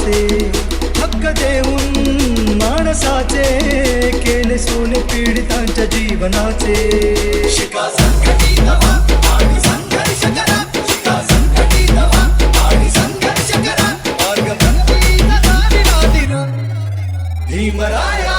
जीवनाचे, हक्क देऊन माणसाचे, केले सोने पीडितांच्या जीवनाचे. शिका संघटित व्हा आणि संघर्ष करा, शिका संघटित व्हा आणि संघर्ष करा, मार्ग प्रतीत झालेला दिन भीमराया.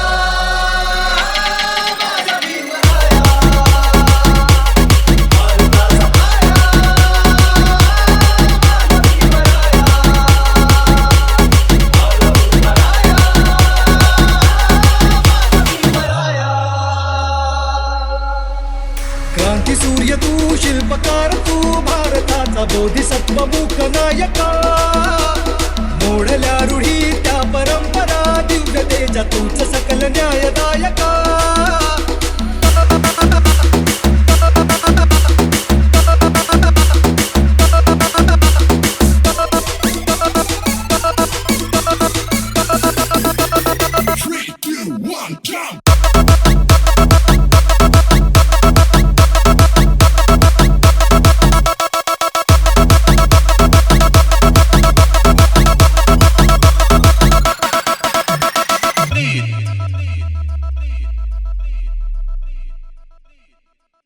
क्रांती सूर्य तू, शिल्पकार तू, भारताचा बोधिसत्व मूक नायका. मोडल्या रूढी त्या परंपरा, दिव्यतेच्या तूच सकल न्यायदायका.